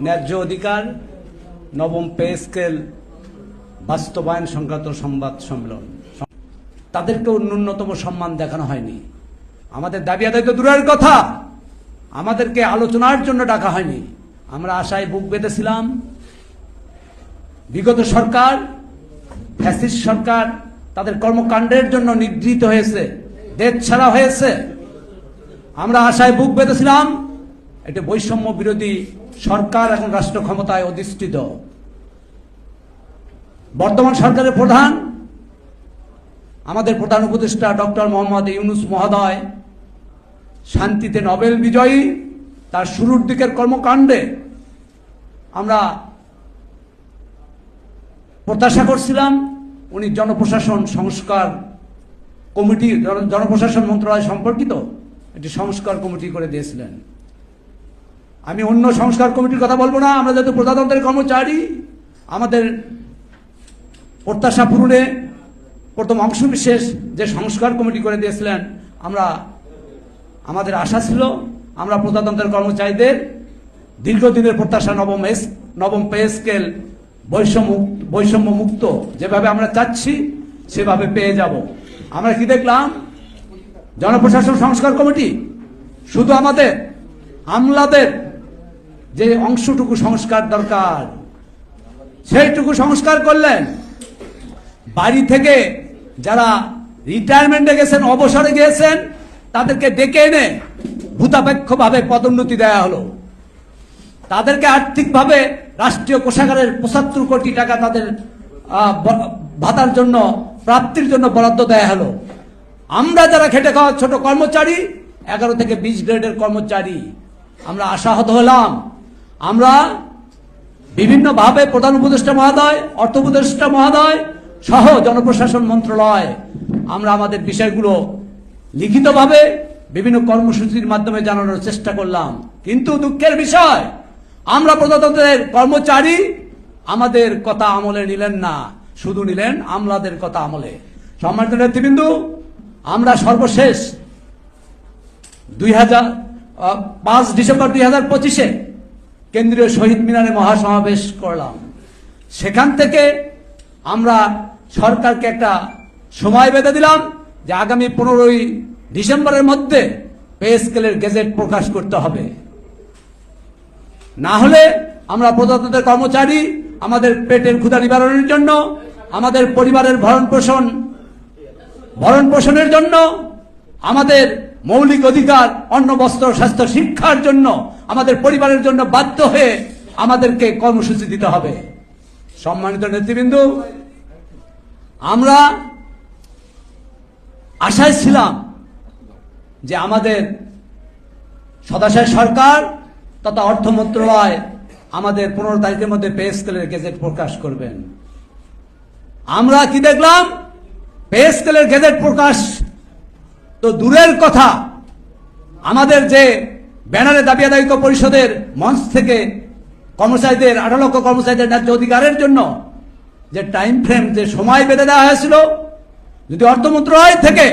ন্যায্য অধিকার নবম পে স্কেল বাস্তবায়ন সংক্রান্ত সংবাদ সম্মেলন। তাদেরকেও ন্যূনতম সম্মান দেখানো হয়নি। আমাদের দাবি আদায় তো দূরের কথা, আমাদেরকে আলোচনার জন্য ডাকা হয়নি। আমরা আশায় বুক বেঁধেছিলাম। বিগত সরকার, ফ্যাসিস্ট সরকার তাদের কর্মকাণ্ডের জন্য নিগৃহীত হয়েছে, দেশ ছাড়া হয়েছে। আমরা আশায় বুক বেঁধেছিলাম একটি বৈষম্য বিরোধী সরকার এখন রাষ্ট্র ক্ষমতায় অধিষ্ঠিত। বর্তমান সরকারের প্রধান, আমাদের প্রধান উপদেষ্টা ডক্টর মোহাম্মদ ইউনূস মহোদয় শান্তিতে নোবেল বিজয়ী। তার শুরুর দিকের কর্মকাণ্ডে আমরা প্রত্যাশা করছিলাম উনি জনপ্রশাসন সংস্কার কমিটি, জনপ্রশাসন মন্ত্রণালয় সম্পর্কিত একটি সংস্কার কমিটি করে দিয়েছিলেন। আমি অন্য সংস্কার কমিটির কথা বলবো না। আমরা যেহেতু প্রজাতন্ত্রের কর্মচারী, আমাদের প্রত্যাশা পূরণে প্রথম অংশবিশেষ যে সংস্কার কমিটি করে দিয়েছিলেন, আমাদের আশা ছিল আমরা প্রজাতন্ত্রের কর্মচারীদের দীর্ঘদিনের প্রত্যাশা নবম পে স্কেল বৈষম্য মুক্ত যেভাবে আমরা চাচ্ছি সেভাবে পেয়ে যাব। আমরা কি দেখলাম? জনপ্রশাসন সংস্কার কমিটি শুধু আমাদের আমলাদের যে অংশটুকু সংস্কার দরকার সেইটুকু সংস্কার করলেন। বাড়ি থেকে যারা রিটায়ারমেন্টে গেছেন, অবসরে গিয়েছেন, তাদেরকে ডেকে এনে ভূতাপেক্ষভাবে পদোন্নতি দেয়া হলো। তাদেরকে আর্থিকভাবে রাষ্ট্রীয় কোষাগারের ৭৫ কোটি টাকা তাদের ভাতার জন্য, প্রাপ্তির জন্য বরাদ্দ দেয়া হলো। আমরা যারা খেটে খাওয়া ছোট কর্মচারী, 11 থেকে 20 গ্রেডের কর্মচারী, আমরা আশাহত হলাম। আমরা বিভিন্নভাবে প্রধান উপদেষ্টা মহোদয়, অর্থ উপদেষ্টা মহোদয় সহ জনপ্রশাসন মন্ত্রণালয় আমরা আমাদের বিষয়গুলো লিখিতভাবে বিভিন্ন কর্মসূচির মাধ্যমে জানানোর চেষ্টা করলাম। কিন্তু দুঃখের বিষয়, আমরা প্রজাতন্ত্রের কর্মচারী, আমাদের কথা আমলে নিলেন না, শুধু নিলেন আমলাদের কথা আমলে। সম্মানিত নেতৃবৃন্দ, আমরা সর্বশেষ 5 ডিসেম্বর 2025-এ কেন্দ্রীয় শহীদ মিনারে মহাসমাবেশ করলাম। সেখান থেকে আমরা সরকারকে একটা সময় বেঁধে দিলাম যে আগামী 15ই ডিসেম্বরের মধ্যে পে স্কেলের গেজেট প্রকাশ করতে হবে। না হলে আমরা প্রজাতন্ত্রের কর্মচারী আমাদের পেটের ক্ষুধা নিবারণের জন্য, আমাদের পরিবারের ভরণ পোষণের জন্য, আমাদের মৌলিক অধিকার অন্ন, বস্ত্র, স্বাস্থ্য, শিক্ষার জন্য, আমাদের পরিবারের জন্য বাধ্য হয়ে আমাদেরকে কর্মসূচি দিতে হবে। সম্মানিত নেতৃবৃন্দ, আমরা আশায় ছিলাম যে আমাদের সদাশয় সরকার তথা অর্থ মন্ত্রণালয় আমাদের 15 তারিখের মধ্যে পে স্কেলের গেজেট প্রকাশ করবেন। আমরা কি দেখলাম? পে স্কেলের গেজেট প্রকাশ তো দূরের কথা, আমাদের যে ব্যানারে দাবি আদায় পরিষদের মঞ্চ থেকে কর্মচারীদের, 18 লক্ষ কর্মচারীদের ন্যায্য অধিকারের জন্য যে টাইম ফ্রেম, যে সময় বেঁধে দেওয়া হয়েছিল, যদি অর্থ মন্ত্রণালয় থেকে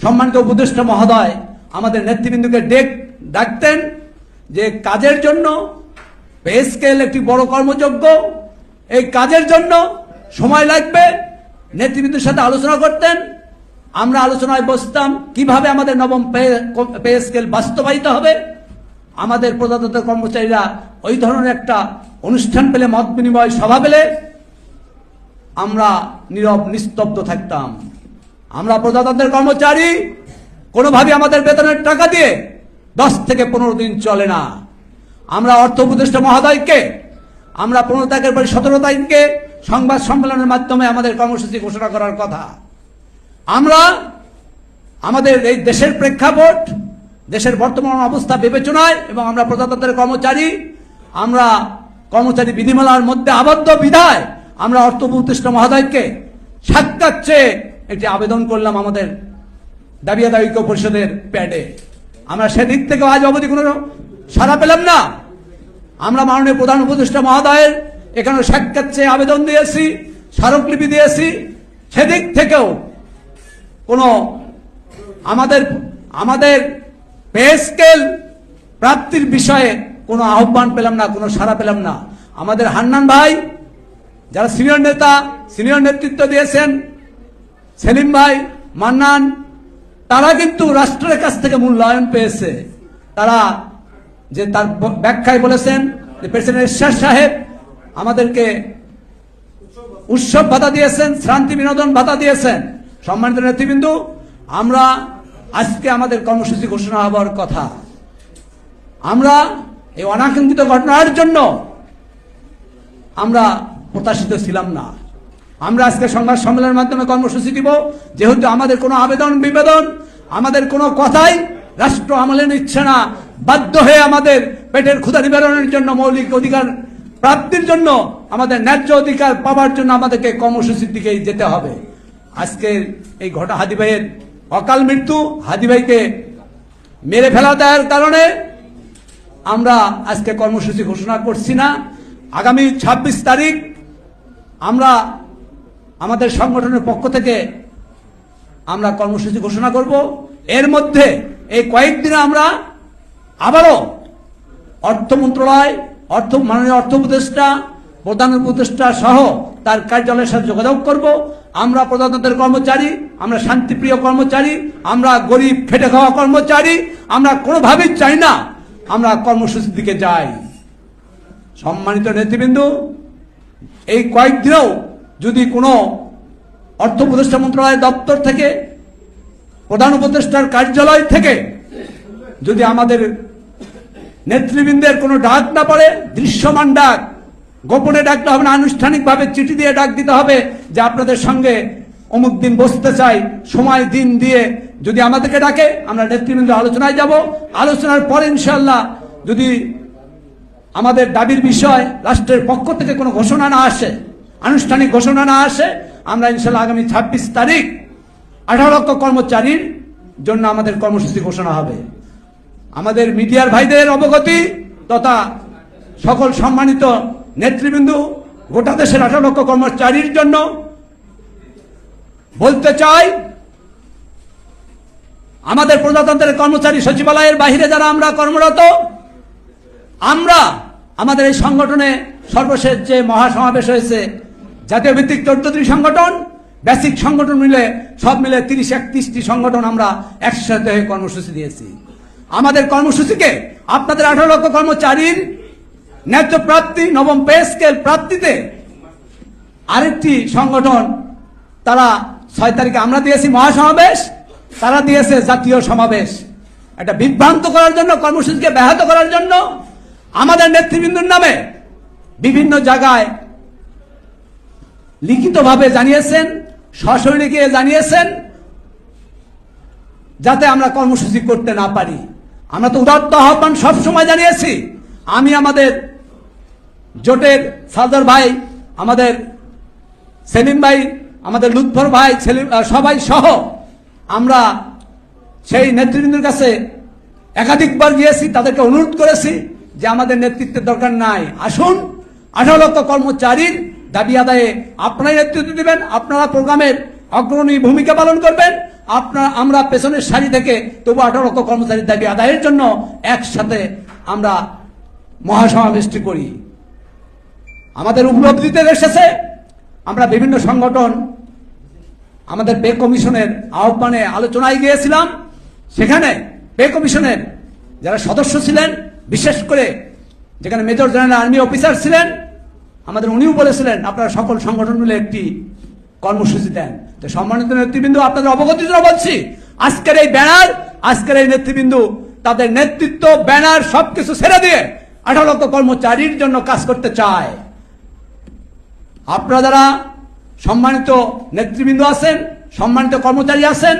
সম্মানিত উপদেষ্টা মহোদয় আমাদের নেতৃবৃন্দকে ডাকতেন যে কাজের জন্য পে স্কেল একটি বড় কর্মযজ্ঞ, এই কাজের জন্য সময় লাগবে, নেতৃবৃন্দের সাথে আলোচনা করতেন। আমরা আলোচনায় বসতাম কিভাবে আমাদের নবম পে স্কেল বাস্তবায়িত হবে। আমাদের প্রজাতন্ত্রের কর্মচারীরা ওই ধরনের একটা অনুষ্ঠান পেলে, মত বিনিময় সভা পেলে আমরা নীরব নিস্তব্ধ থাকতাম। আমরা প্রজাতন্ত্রের কর্মচারী, কোনোভাবে আমাদের বেতনের টাকা দিয়ে 10 থেকে 15 দিন চলে না। আমরা অর্থ উপদেষ্টা মহোদয়কে আমরা 15 তারিখের পরে 17 তারিখে সংবাদ সম্মেলনের মাধ্যমে আমাদের কর্মসূচি ঘোষণা করার কথা। আমরা আমাদের এই দেশের প্রেক্ষাপট, দেশের বর্তমান অবস্থা বিবেচনায় এবং আমরা প্রজাতন্ত্রের কর্মচারী, আমরা কর্মচারী বিধিমালার মধ্যে আবদ্ধ বিধায় আমরা অর্থ উপদেষ্টা মহোদয়কে সাক্ষাৎ চেয়ে একটি আবেদন করলাম আমাদের দাবি আদায় পরিষদের প্যাডে। আমরা সেদিক থেকে আজ অবধি কোনো সাড়া পেলাম না। আমরা মাননীয় প্রধান উপদেষ্টা মহোদয়ের এখানে সাক্ষাৎ চেয়ে আবেদন দিয়েছি, স্মারকলিপি দিয়েছি, সেদিক থেকেও কোনো আমাদের পে স্কেল প্রাপ্তির বিষয়ে কোনো আহ্বান পেলাম না, কোনো সাড়া পেলাম না। আমাদের হান্নান ভাই যারা সিনিয়র নেতা, সিনিয়র নেতৃত্ব দিয়েছেন, সেলিম ভাই, মান্নান, তারা কিন্তু রাষ্ট্রের কাছ থেকে মূল্যায়ন পেয়েছে। তারা যে তার ব্যাখ্যায় বলেছেন যে প্রেসিডেন্ট এরশাদ সাহেব আমাদেরকে উৎসব ভাতা দিয়েছেন, শ্রান্তি বিনোদন ভাতা দিয়েছেন। সম্মানিত নেতৃবৃন্দ, আমরা আজকে আমাদের কর্মসূচি ঘোষণা হবার কথা। আমরা এই অনাকাঙ্ক্ষিত ঘটনার জন্য আমরা প্রত্যাশিত ছিলাম না। আমরা আজকে সংবাদ সম্মেলনের মাধ্যমে কর্মসূচি দিব, যেহেতু আমাদের কোনো আবেদন বিবেদন, আমাদের কোনো কথাই রাষ্ট্র আমলে নিচ্ছে না। বাধ্য হয়ে আমাদের পেটের ক্ষুধা নিবারণের জন্য, মৌলিক অধিকার প্রাপ্তির জন্য, আমাদের ন্যায্য অধিকার পাওয়ার জন্য আমাদেরকে কর্মসূচির দিকে যেতে হবে। আজকে এই হাদি ভাইয়ের অকাল মৃত্যু, হাদি ভাইকে মেরে ফেলা দেওয়ার কারণে আমরা আজকে কর্মসূচি ঘোষণা করছি না। আগামী 26 তারিখ আমরা আমাদের সংগঠনের পক্ষ থেকে আমরা কর্মসূচি ঘোষণা করব। এর মধ্যে এই কয়েকদিনে আমরা আবারও অর্থ মন্ত্রণালয়, মাননীয় অর্থ উপদেষ্টা, প্রধান উপদেষ্টা সহ তার কার্যালয়ের সাথে যোগাযোগ করব। আমরা প্রজাতন্ত্রের কর্মচারী, আমরা শান্তিপ্রিয় কর্মচারী, আমরা গরিব খেটে খাওয়া কর্মচারী, আমরা কোনোভাবেই চাই না আমরা কর্মসূচির দিকে যাই। সম্মানিত নেতৃবৃন্দ, এই কয়েকদিনেও যদি কোনো অর্থ উপদেষ্টা মন্ত্রণালয় দপ্তর থেকে, প্রধান উপদেষ্টার কার্যালয় থেকে যদি আমাদের নেতৃবৃন্দের কোনো ডাক না পড়ে, দৃশ্যমান ডাক, গোপনে ডাকতে হবে না, আনুষ্ঠানিকভাবে চিঠি দিয়ে ডাক দিতে হবে যে আপনাদের সঙ্গে অমুক দিন বসতে চাই, সময় দিন দিয়ে যদি আমাদেরকে ডাকে, আমরা নেতৃবৃন্দ আলোচনায় যাব। আলোচনার পরে ইনশাআল্লাহ যদি আমাদের দাবির বিষয় রাষ্ট্রের পক্ষ থেকে কোনো ঘোষণা না আসে, আনুষ্ঠানিক ঘোষণা না আসে, আমরা ইনশাআল্লাহ আগামী 26 তারিখ 18 লক্ষ কর্মচারীর জন্য আমাদের কর্মসূচি ঘোষণা হবে। আমাদের মিডিয়ার ভাইদের অবগতি তথা সকল সম্মানিত নেতৃবৃন্দ, গোটা দেশের 18 লক্ষ কর্মচারীর জন্য বলতে চাই, আমাদের প্রজাতন্ত্রের কর্মচারী সচিবালয়ের বাইরে যারা আমরা কর্মরত, আমরা আমাদের এই সংগঠনে সর্বশেষ যে মহাসমাবেশ হয়েছে, জাতীয় ভিত্তিক 14টি সংগঠন, বেসিক সংগঠন মিলে সব মিলে 30-31টি সংগঠন আমরা একসাথে হয়ে কর্মসূচি দিয়েছি। আমাদের কর্মসূচিকে আপনাদের 18 লক্ষ কর্মচারীর ন্যায্য প্রাপ্তি, নবম পে স্কেল প্রাপ্তিতে আরেকটি সংগঠন, তারা 6 তারিখে আমরা দিয়েছি মহাসমাবেশ, তারা দিয়েছে জাতীয় সমাবেশ। একটা বিভ্রান্ত করার জন্য, কর্মসূচিকে ব্যাহত করার জন্য আমাদের নেতৃবৃন্দর নামে বিভিন্ন জায়গায় লিখিতভাবে জানিয়েছেন, সশরীরে গিয়ে জানিয়েছেন, যাতে আমরা কর্মসূচি করতে না পারি। আমরা তো উদাত্ত আহ্বান সবসময় জানিয়েছি। আমি আমাদের জোটের সাদর ভাই, আমাদের সেলিম ভাই, আমাদের লুৎফর ভাই, সবাই সহ আমরা সেই নেতৃবৃন্দের কাছে একাধিকবার গিয়েছি, তাদেরকে অনুরোধ করেছি যে আমাদের নেতৃত্বের দরকার নাই, আসুন 18 লক্ষ কর্মচারীর দাবি আদায়ে আপনারাই নেতৃত্ব দিবেন, আপনারা প্রোগ্রামের অগ্রণী ভূমিকা পালন করবেন, আমরা পেছনের সারি থেকে তবু 18 লক্ষ কর্মচারীর দাবি আদায়ের জন্য একসাথে আমরা মহাসমাবেশটি করি। আমাদের উপলব্ধিতে এসেছে, আমরা বিভিন্ন সংগঠন আমাদের পে কমিশনের আহ্বানে আলোচনায় গিয়েছিলাম। সেখানে পে কমিশনের যারা সদস্য ছিলেন, বিশেষ করে যেখানে মেজর জেনারেল আর্মি অফিসার ছিলেন, আমাদের উনিও বলেছিলেন আপনারা সকল সংগঠন মিলে একটি কর্মসূচি দেন। তো সম্মানিত নেতৃবৃন্দ, আপনাদের অবগতির জন্য বলছি, আজকের এই ব্যানার, আজকের এই নেতৃবৃন্দ তাদের নেতৃত্ব, ব্যানার সবকিছু ছেড়ে দিয়ে 18 লক্ষ কর্মচারীর জন্য কাজ করতে চায়। আপনারা যারা সম্মানিত নেতৃবৃন্দ আছেন, সম্মানিত কর্মচারী আছেন,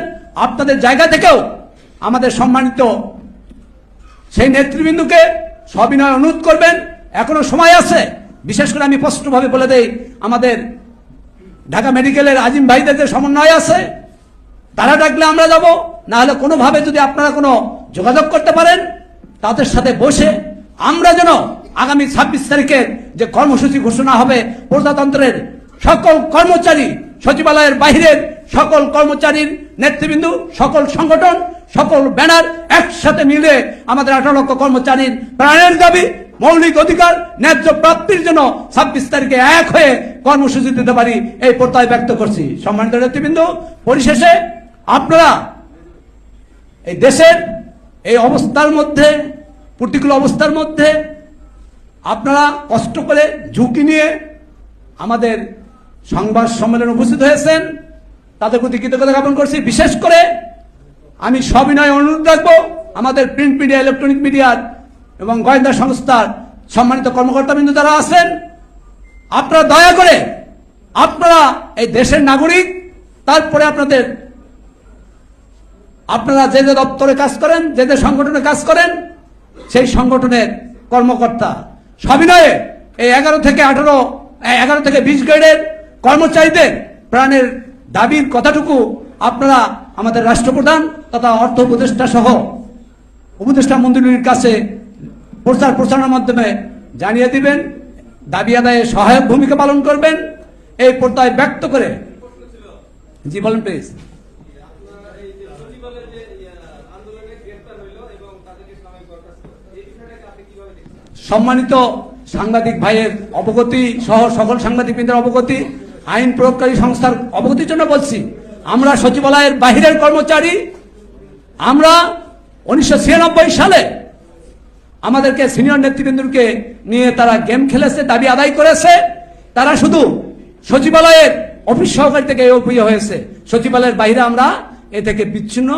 আপনাদের জায়গা থেকেও আমাদের সম্মানিত সেই নেতৃবৃন্দকে সবিনয় অনুরোধ করবেন, এখনো সময় আছে। বিশেষ করে আমি স্পষ্টভাবে বলে দেই, আমাদের ঢাকা মেডিকেলের আজিম ভাইদের যে সমন্বয় আছে, তারা ডাকলে আমরা যাব, না হলে কোনোভাবে যদি আপনারা কোনো যোগাযোগ করতে পারেন তাদের সাথে বসে আমরা যেন আগামী 26 তারিখের যে কর্মসূচি ঘোষণা হবে, প্রজাতন্ত্রের সকল কর্মচারী, সচিবালয়ের বাইরের সকল কর্মচারীর নেতৃবৃন্দ, সকল সংগঠন, সকল ব্যানার একসাথে মিলে আমাদের 18 লক্ষ কর্মচারীর প্রাণের দাবি মৌলিক অধিকার ন্যায্য প্রাপ্তির জন্য 26 তারিখে এক হয়ে কর্মসূচি দিতে পারি, এই প্রত্যয় ব্যক্ত করছি। সম্মানিত নেতৃবৃন্দ, পরিশেষে আপনারা এই দেশের এই অবস্থার মধ্যে, প্রতিকূল অবস্থার মধ্যে আপনারা কষ্ট করে ঝুঁকি নিয়ে আমাদের সংবাদ সম্মেলনে উপস্থিত হয়েছেন, তাদের প্রতি কৃতজ্ঞতা জ্ঞাপন করছি। বিশেষ করে আমি সবিনয় অনুরোধ রাখবো আমাদের প্রিন্ট মিডিয়া, ইলেকট্রনিক মিডিয়ার এবং গোয়েন্দা সংস্থার সম্মানিত কর্মকর্তাবৃন্দ যারা আছেন, আপনারা দয়া করে, আপনারা এই দেশের নাগরিক, তারপরে আপনারা যে যে দপ্তরে কাজ করেন, যে যে সংগঠনে কাজ করেন, সেই সংগঠনের কর্মকর্তা সবিনয়ে এই 11 থেকে 20 গ্রেডের কর্মচারীদের প্রাণের দাবির কথাটুকু আপনারা আমাদের রাষ্ট্রপ্রধান তথা অর্থ উপদেষ্টা সহ উপদেষ্টা মন্ডলীর কাছে প্রচারণার মাধ্যমে জানিয়ে দিবেন, দাবি আদায়ে সহায়ক ভূমিকা পালন করবেন, এই প্রত্যয় ব্যক্ত করে। জি বলেন প্লিজ। সম্মানিত সাংবাদিক ভাইয়ের অবগতি সহ সকল সাংবাদিকদের অবগতি, আইন প্রয়োগকারী সংস্থার অবগতির জন্য বলছি, আমরা সচিবালয়ের বাহিরের কর্মচারী। আমরা 1996 সালে আমাদেরকে সিনিয়র নেতৃবৃন্দকে নিয়ে তারা গেম খেলেছে, দাবি আদায় করেছে। তারা শুধু সচিবালয়ের অফিস সহকারী থেকে হয়েছে, সচিবালয়ের বাইরে আমরা এ থেকে বিচ্ছিন্ন।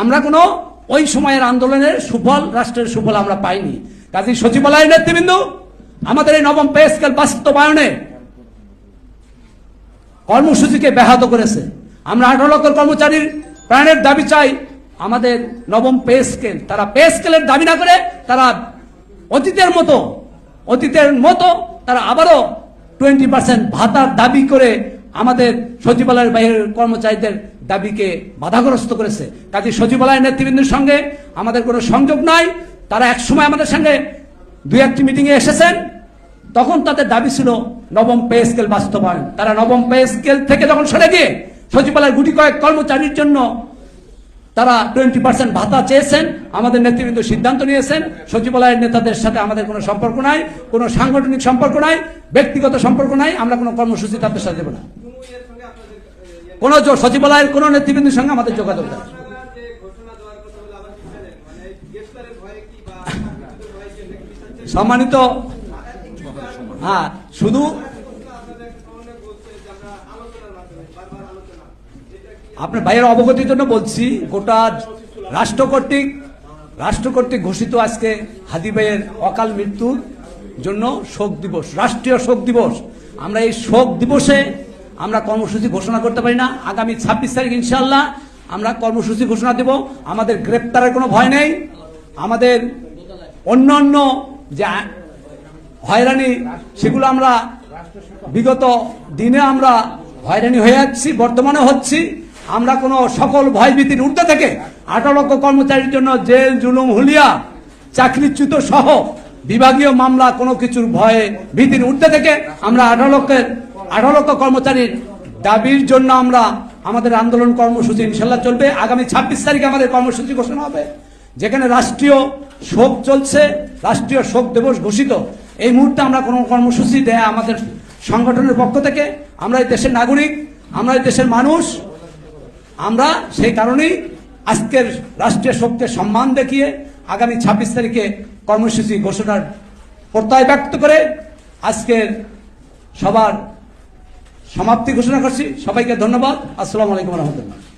আমরা কোনো ওই সময়ের আন্দোলনের সুফল, রাষ্ট্রের সুফল আমরা পাইনি। কাজী সচিবালয়ের নেতৃবৃন্দ আমাদের এই নবম পে স্কেল বাস্তবায়নে কর্মসূচিকে ব্যাহত করেছে। আমরা 18 লক্ষ কর্মচারীর প্রাণের দাবি চাই। আমাদের নবম পে স্কেল, তারা পে স্কেলের দাবি না করে তারা অতীতের মতো তারা আবারও 20% ভাতার দাবি করে আমাদের সচিবালয়ের বাইরের কর্মচারীদের দাবিকে বাধাগ্রস্ত করেছে। কাজে সচিবালয়ের নেতৃবৃন্দের সঙ্গে আমাদের কোনো সংযোগ নাই। তারা একসময় আমাদের সঙ্গে 2-1টি মিটিংয়ে এসেছেন, তখন তাদের দাবি ছিল নবম পে স্কেল বাস্তবায়ন। তারা নবম পে স্কেল থেকে যখন সরে গিয়ে সচিবালয়ের গুটি কয়েক কর্মচারীর জন্য তারা 20% ভাতা চেয়েছেন, আমাদের নেতৃবৃন্দ সিদ্ধান্ত নিয়েছেন সচিবালয়ের নেতাদের সাথে আমাদের কোনো সম্পর্ক নাই, কোনো সাংগঠনিক সম্পর্ক নাই, ব্যক্তিগত সম্পর্ক নাই। আমরা কোনো কর্মসূচি তাদের সাথে দেব না। কোন সচিবালয়ের কোন নেতৃবৃন্দের সঙ্গে আমাদের যোগাযোগ নেই। সম্মানিত, শুধু আপনার ভাইয়ের অবগতির জন্য বলছি, গোটা রাষ্ট্র কর্তৃক ঘোষিত আজকে হাদি ভাইয়ের অকাল মৃত্যুর জন্য শোক দিবস, রাষ্ট্রীয় শোক দিবস। আমরা এই শোক দিবসে আমরা কর্মসূচি ঘোষণা করতে পারি না। আগামী 26 তারিখ ইনশাআল্লাহ আমরা কর্মসূচি ঘোষণা দেব। আমাদের গ্রেপ্তারের কোনো ভয় নেই। আমাদের অন্যান্য যে হয়রানি, সেগুলো আমরা বিগত দিনে আমরা হয়রানি হয়ে যাচ্ছি, বর্তমানে হচ্ছি। আমরা কোনো সকল ভয়ভীতির ঊর্ধ্বে থেকে 18 লক্ষ কর্মচারীর জন্য জেল, জুলুম, হুলিয়া, চাকরিচ্যুত সহ বিভাগীয় মামলা, কোনো কিছুর ভয়ে ভীতির ঊর্ধ্বে থেকে আমরা 18 লক্ষ কর্মচারীর দাবির জন্য আমরা আমাদের আন্দোলন কর্মসূচি ইনশাল্লাহ চলবে। আগামী 26 তারিখে আমাদের কর্মসূচি ঘোষণা হবে, যেখানে রাষ্ট্রীয় শোক চলছে, রাষ্ট্রীয় শোক দিবস ঘোষিত। এই মুহূর্তে আমরা কোনো কর্মসূচি দেয়া আমাদের সংগঠনের পক্ষ থেকে, আমরা এই দেশের নাগরিক, আমরা এই দেশের মানুষ, আমরা সেই কারণেই আজকের রাষ্ট্রীয় শোককে সম্মান দেখিয়ে আগামী 26 তারিখে কর্মসূচি ঘোষণার প্রত্যয় ব্যক্ত করে আজকের সবার সমাপ্তি ঘোষণা করছি। সবাইকে ধন্যবাদ। আসসালামু আলাইকুম রহমতুল্লাহ।